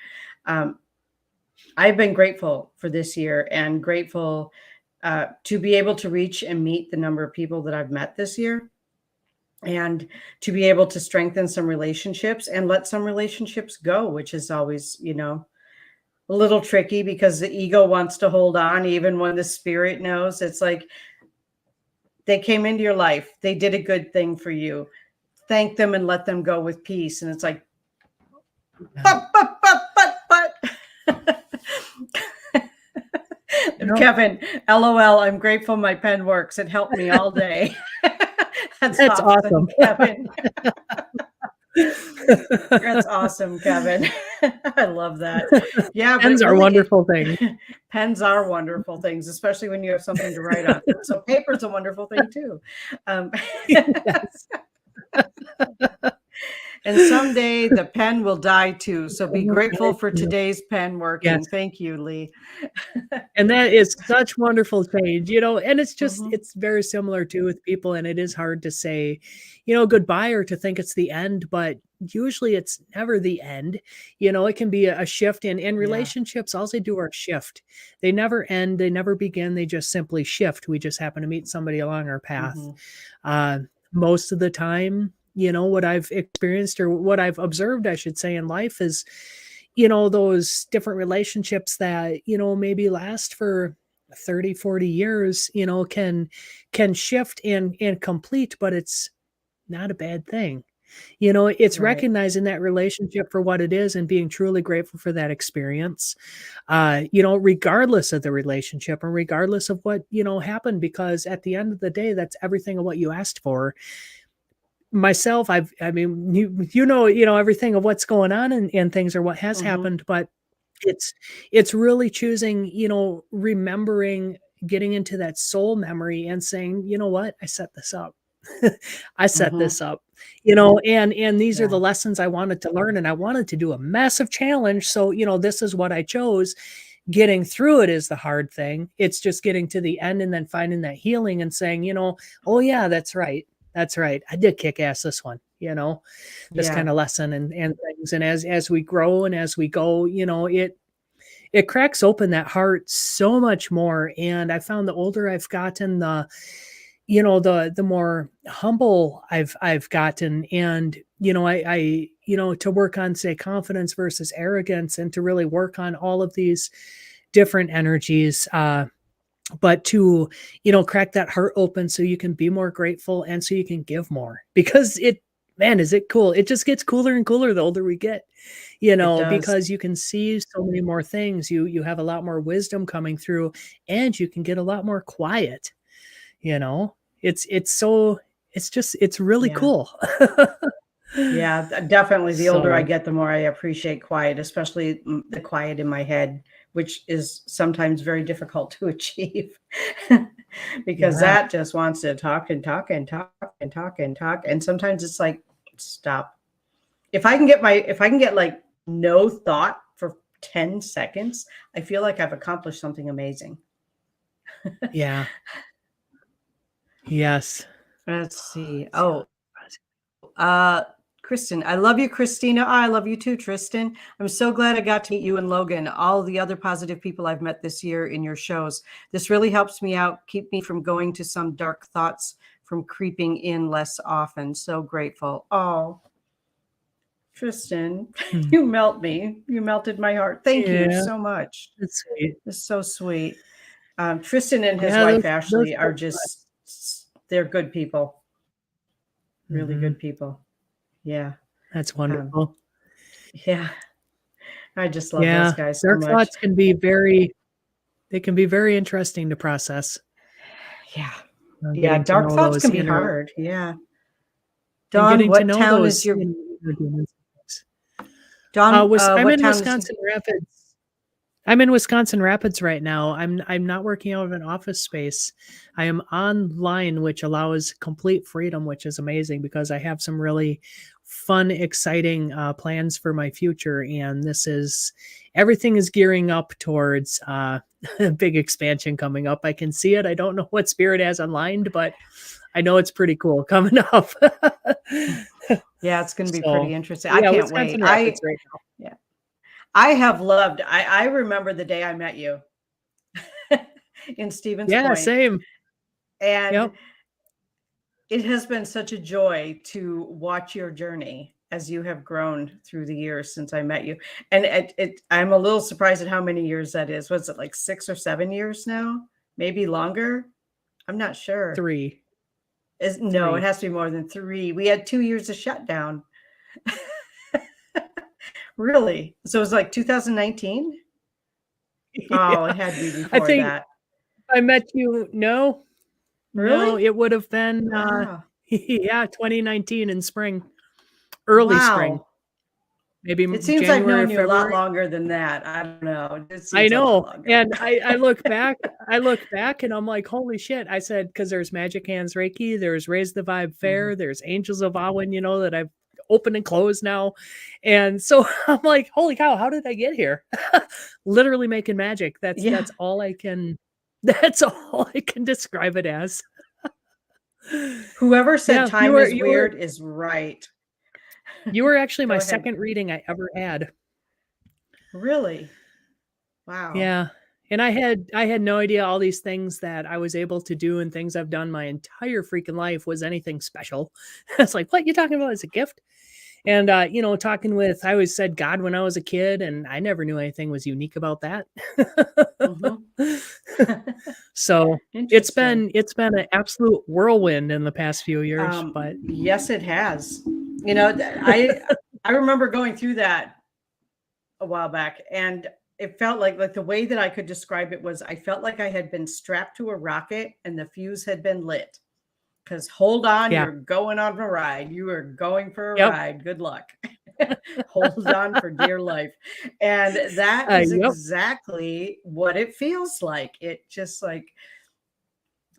Um, I've been grateful for this year, and grateful to be able to reach and meet the number of people that I've met this year, and to be able to strengthen some relationships and let some relationships go, which is always, you know, a little tricky because the ego wants to hold on even when the spirit knows. It's like, they came into your life, they did a good thing for you, thank them and let them go with peace. And it's like, Yeah. but No, Kevin, LOL, I'm grateful my pen works, it helped me all day. That's that's awesome, awesome. Kevin. That's awesome, Kevin. I love that. Yeah, but Pens are really, wonderful things. pens are wonderful things, especially when you have something to write on. So paper's a wonderful thing too. Um, Yes. and someday the pen will die too. So be grateful for today's pen Yes. working. Thank you, Lee. And that is such wonderful change, you know, and Mhm. it's very similar too with people. And it is hard to say, you know, goodbye, or to think it's the end, but usually it's never the end. You know, it can be a shift in Yeah. relationships. All they do are shift. They never end, they never begin, they just simply shift. We just happen to meet somebody along our path. Mhm. Uh, Most of the time, you know, what I've experienced, or what I've observed, I should say, in life is, you know, those different relationships that, you know, maybe last for 30, 40 years, you know, can shift and complete, but it's not a bad thing. You know, it's Right. recognizing that relationship for what it is and being truly grateful for that experience, you know, regardless of the relationship and regardless of what, you know, happened, because at the end of the day, that's everything of what you asked for. Myself, I mean, you know, everything of what's going on and things, or what has Mhm. happened, but it's it's really choosing, you know, remembering, getting into that soul memory and saying, you know what, I set this up. I set Mhm. this up, you know, and these are the Yeah. lessons I wanted to learn, and I wanted to do a massive challenge. So, you know, this is what I chose. Getting through it is the hard thing. It's just getting to the end and then finding that healing and saying, you know, oh yeah, that's right. That's right. I did kick ass this one, you know, this Yeah. kind of lesson and things. And as we grow and as we go, you know, it cracks open that heart so much more. And I found the older I've gotten, the, you know, the more humble I've gotten. And, you know, I, you know, to work on, say, confidence versus arrogance, and to really work on all of these different energies, but to, you know, crack that heart open so you can be more grateful and so you can give more, because man, is it cool. It just gets cooler and cooler the older we get, It does. because you can see so many more things. You have a lot more wisdom coming through, and you can get a lot more quiet, it's really Yeah. cool. Yeah, definitely. The older I So, get, the more I appreciate quiet, especially the quiet in my head, which is sometimes very difficult to achieve because yeah. that just wants to talk and talk and talk and talk and talk. And sometimes it's like, stop. If I can get like no thought for 10 seconds, I feel like I've accomplished something amazing. Yeah. Yes. Let's see. Oh, Kristen, I love you, Kristina. Oh, I love you too, Tristan. I'm so glad I got to meet you and Logan, all the other positive people I've met this year in your shows. This really helps me out, keep me from going to some dark thoughts, from creeping in less often. So grateful. Oh, Tristan, Hmm. you melt me. You melted my heart. Thank you Yeah, so much. that's sweet. It's so sweet. Tristan and his Yeah, wife those Ashley are just, they're good people, really Mhm. good people. Yeah. That's wonderful. Yeah. I just love those Yeah, guys so dark much. thoughts can be very interesting to process. Yeah. Yeah. Getting to Dark know thoughts those can be inner hard. Yeah. and Dawn, getting to what know town is those your inner demons. Dawn? I'm What in town is Wisconsin Rapids. I'm in Wisconsin Rapids right now. I'm not working out of an office space. I am online, which allows complete freedom, which is amazing because I have some really fun, exciting plans for my future, and everything is gearing up towards a big expansion coming up. I can see it. I don't know what Spirit has online, but I know it's pretty cool coming up. Yeah, it's going to be So, pretty interesting. I yeah, can't wait. Wisconsin Rapids right now. Yeah. I have loved, I remember the day I met you in Stevens Yeah, Point, same. and Yep. it has been such a joy to watch your journey as you have grown through the years since I met you. And I'm a little surprised at how many years that is. Was it like 6 or 7 years now? Maybe longer? I'm not sure. 3. No, it 3. has to be more than 3. We had 2 years of shutdown. Really? So it was like 2019? Oh, it had to be I before think that. I met you. No, Really? it would have been, Wow. 2019 in spring, early spring, Wow. maybe It seems I've January, known you a lot February. longer than that. I don't know. It I seems a lot know. longer. And I look back and I'm like, holy shit. I said, because there's Magic Hands Reiki, there's Raise the Vibe Fair, there's Angels of Awyn, that I've opened and closed now. And so I'm like, holy cow, how did I get here? Literally making magic. Yeah. That's all I can describe it as. Whoever said Yeah, time is weird is right. you were actually Go my ahead. second reading I ever had. Really? Wow. Yeah. And I had no idea all these things that I was able to do and things I've done my entire freaking life was anything special. It's like, what you talking about as a gift? And talking with, I always said God when I was a kid, and I never knew anything was unique about that. So it's been an absolute whirlwind in the past few years. But yes, it has. I remember going through that a while back, and it felt like the way that I could describe it was I felt like I had been strapped to a rocket and the fuse had been lit. Because hold on, yeah. You're going on a ride. You are going for a Yep. ride. Good luck. Hold on for dear life. And that is Yep. exactly what it feels like. It just like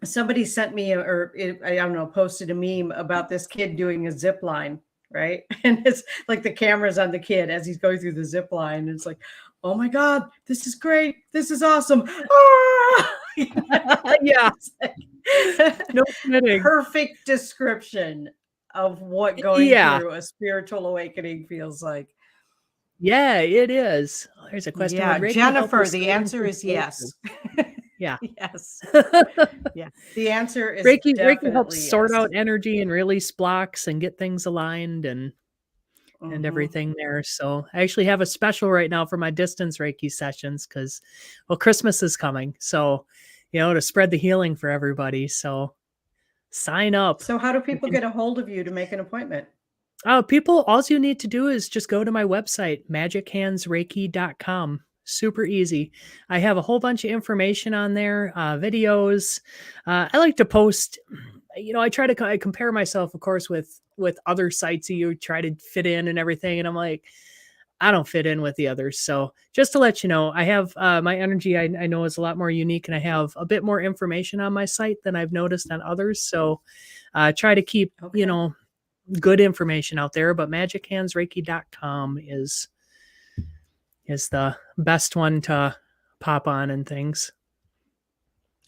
somebody sent me I don't know, posted a meme about this kid doing a zip line, right? And it's like the camera's on the kid as he's going through the zip line. It's like, oh my God, this is great. This is awesome. Ah! Yeah. No kidding. Perfect description of what going through a spiritual awakening feels like. Yeah, it is. There's a question. Yeah, Would Reiki Jennifer, help the answer is yes. Yeah. Yes. Yeah. The answer is Reiki definitely helps sort yes. out energy and release blocks and get things aligned and everything there. So I actually have a special right now for my distance Reiki sessions because, Christmas is coming. So, to spread the healing for everybody. So sign up. So how do people get a hold of you to make an appointment? People, all you need to do is just go to my website, magichandsreiki.com. Super easy. I have a whole bunch of information on there, videos. I like to post, I try to I compare myself, of course, with other sites you try to fit in and everything. And I'm like, I don't fit in with the others. So just to let you know, I have my energy, I know is a lot more unique, and I have a bit more information on my site than I've noticed on others. So try to keep, Okay. good information out there, but magichandsreiki.com is the best one to pop on and things.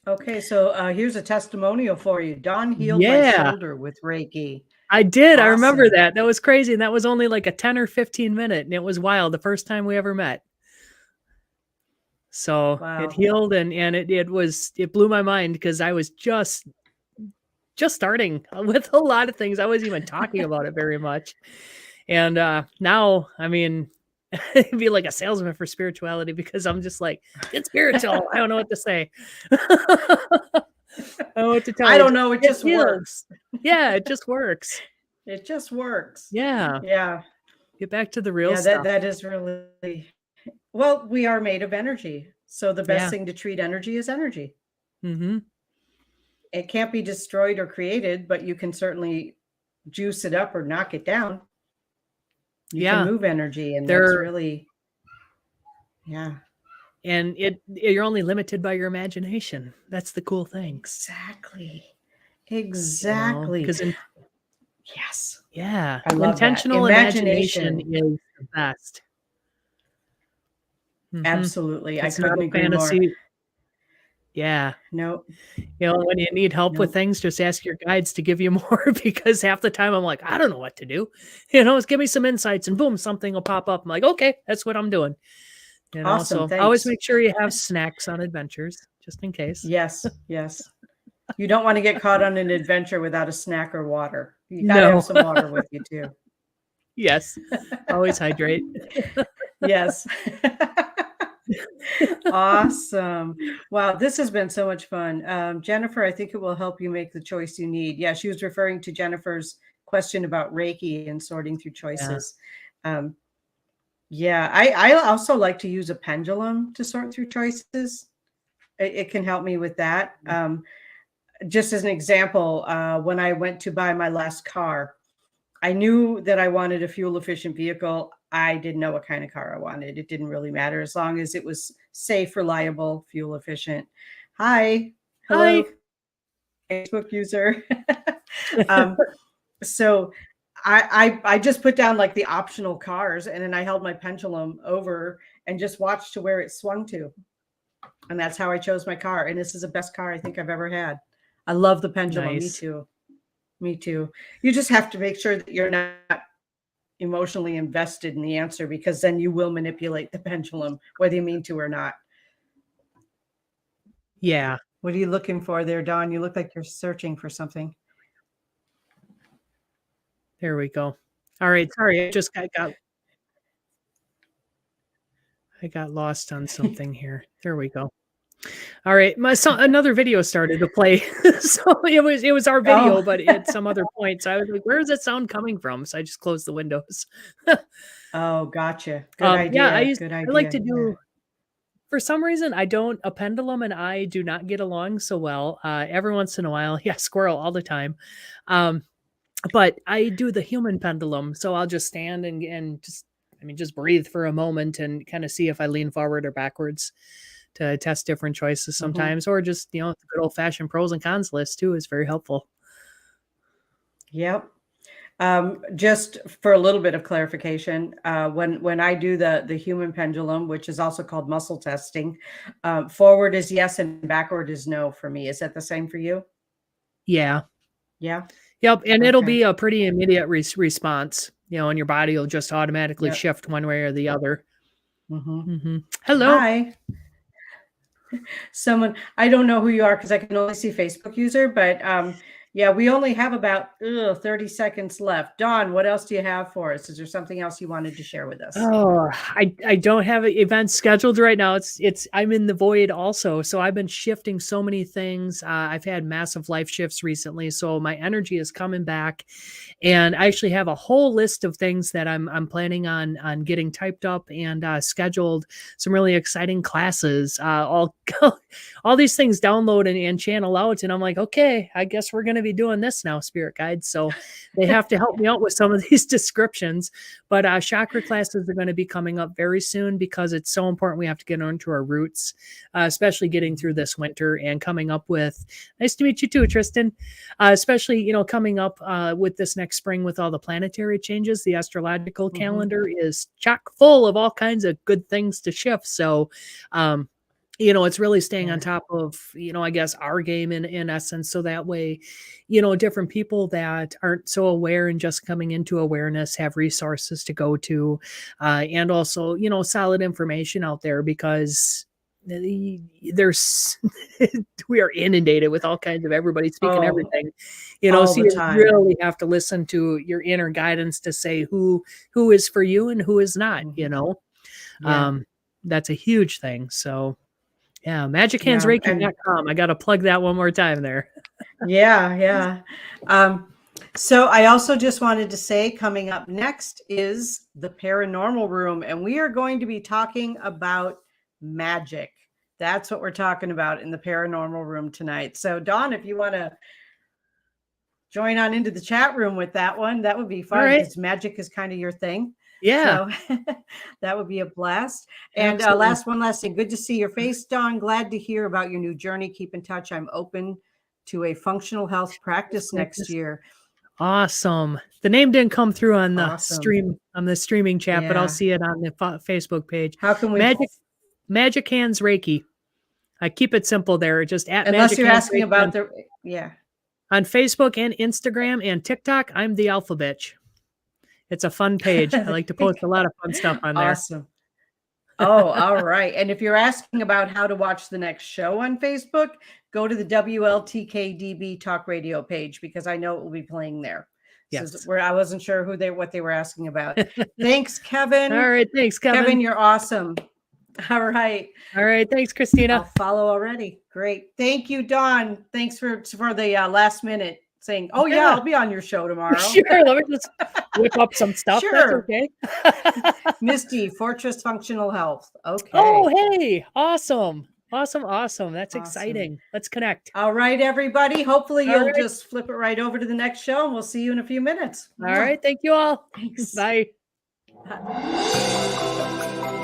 Okay, so here's a testimonial for you. Dawn healed my Yeah, shoulder with Reiki. I did. I remember Awesome. that. That was crazy. And that was only like a 10 or 15 minute. And it was wild. The first time we ever met. So it Wow. healed, and it blew my mind because I was just starting with a lot of things. I wasn't even talking about it very much. And now, I mean, it'd be like a salesman for spirituality, because I'm just like, it's spiritual. I don't know what to say. I don't know what to tell you. I don't know. It just works. Yeah, it just works. It just works. Yeah. Yeah. Get back to the real Yeah, stuff. that is really, well, we are made of energy. So the best thing to treat energy is energy. Mm-hmm. It can't be destroyed or created, but you can certainly juice it up or knock it down. You can move energy, and that's really, yeah. And you're only limited by your imagination. That's the cool thing. Exactly. Yes. Yeah. I love Intentional that. imagination is the best. Mm-hmm. Absolutely. It's I couldn't agree fantasy. More. Yeah. Nope. When you need help with things, just ask your guides to give you more, because half the time I'm like, I don't know what to do. Just give me some insights, and boom, something will pop up. I'm like, okay, that's what I'm doing. Awesome. So always make sure you have snacks on adventures, just in case. Yes. Yes. You don't want to get caught on an adventure without a snack or water. You got to have some water with you too. Yes. Always hydrate. Yes. Awesome. Wow. This has been so much fun. Jennifer, I think it will help you make the choice you need. Yeah. She was referring to Jennifer's question about Reiki and sorting through choices. Yeah. I also like to use a pendulum to sort through choices. It can help me with that. Just as an example, when I went to buy my last car, I knew that I wanted a fuel efficient vehicle. I didn't know what kind of car I wanted. It didn't really matter as long as it was safe, reliable, fuel efficient. Hi. Hello. Hi. Facebook user. So I just put down like the optional cars, and then I held my pendulum over and just watched to where it swung to. And that's how I chose my car. And this is the best car I think I've ever had. I love the pendulum. Nice. Me too. You just have to make sure that you're not emotionally invested in the answer, because then you will manipulate the pendulum, whether you mean to or not. Yeah. What are you looking for there, Dawn? You look like you're searching for something. There we go. All right. Sorry. I just got lost on something here. There we go. All right. Another video started to play. So it was our video, but at some other point. So I was like, where is that sound coming from? So I just closed the windows. Oh, gotcha. Good idea. Yeah, I like to do, for some reason, a pendulum and I do not get along so well. Every once in a while, squirrel all the time. But I do the human pendulum. So I'll just stand and just breathe for a moment and kind of see if I lean forward or backwards to test different choices sometimes, or just, the good old fashioned pros and cons list too is very helpful. Yep. Just for a little bit of clarification, when I do the human pendulum, which is also called muscle testing, forward is yes and backward is no for me. Is that the same for you? Yeah. Yeah. Yep. And it'll be a pretty immediate response, and your body will just automatically shift one way or the other. Hello. Hi. Someone, I don't know who you are because I can only see Facebook user, but Yeah, we only have about 30 seconds left. Dawn, what else do you have for us? Is there something else you wanted to share with us? Oh, I don't have events scheduled right now. I'm in the void also. So I've been shifting so many things. I've had massive life shifts recently. So my energy is coming back, and I actually have a whole list of things that I'm planning on getting typed up and scheduled. Some really exciting classes. All these things download and channel out. And I'm like, okay, I guess we're going to be doing this now, spirit guides. So they have to help me out with some of these descriptions. But chakra classes are going to be coming up very soon because it's so important. We have to get onto our roots, especially getting through this winter and coming up with, nice to meet you too, Tristan, especially, coming up with this next spring with all the planetary changes. The astrological calendar is chock full of all kinds of good things to shift. So, it's really staying on top of, I guess our game in essence. So that way, different people that aren't so aware and just coming into awareness have resources to go to, and also, solid information out there because there's, we are inundated with all kinds of everybody speaking everything, so you really have to listen to your inner guidance to say who is for you and who is not, that's a huge thing. So yeah, MagicHandsReiki.com. I got to plug that one more time there. Yeah. So I also just wanted to say coming up next is the Paranormal Room, and we are going to be talking about magic. That's what we're talking about in the Paranormal Room tonight. So Dawn, if you want to join on into the chat room with that one, that would be fun because magic is kind of your thing. Yeah. So that would be a blast. And last thing. Good to see your face, Dawn. Glad to hear about your new journey. Keep in touch. I'm open to a functional health practice next year. Awesome. The name didn't come through on the stream, on the streaming chat, but I'll see it on the Facebook page. How can we Magic Hands Reiki. I keep it simple there. Just at unless Magic you're Hands asking Reiki about on Facebook and Instagram and TikTok, I'm the Alpha Bitch. It's a fun page. I like to post a lot of fun stuff on there. Awesome. Oh, all right. And if you're asking about how to watch the next show on Facebook, go to the WLTK-DB Talk Radio page because I know it will be playing there. Yes. So I wasn't sure what they were asking about. Thanks, Kevin. All right. Thanks, Kevin. Kevin, you're awesome. All right. All right. Thanks, Kristina. I'll follow already. Great. Thank you, Dawn. Thanks for the last minute saying, I'll be on your show tomorrow. Sure. Let me just whip up some stuff. Sure. That's okay. Misty, Fortress Functional Health. Okay. Oh, hey. Awesome. That's exciting. Let's connect. All right, everybody. Hopefully you'll just flip it right over to the next show and we'll see you in a few minutes. All right. Thank you all. Thanks. Bye. Bye.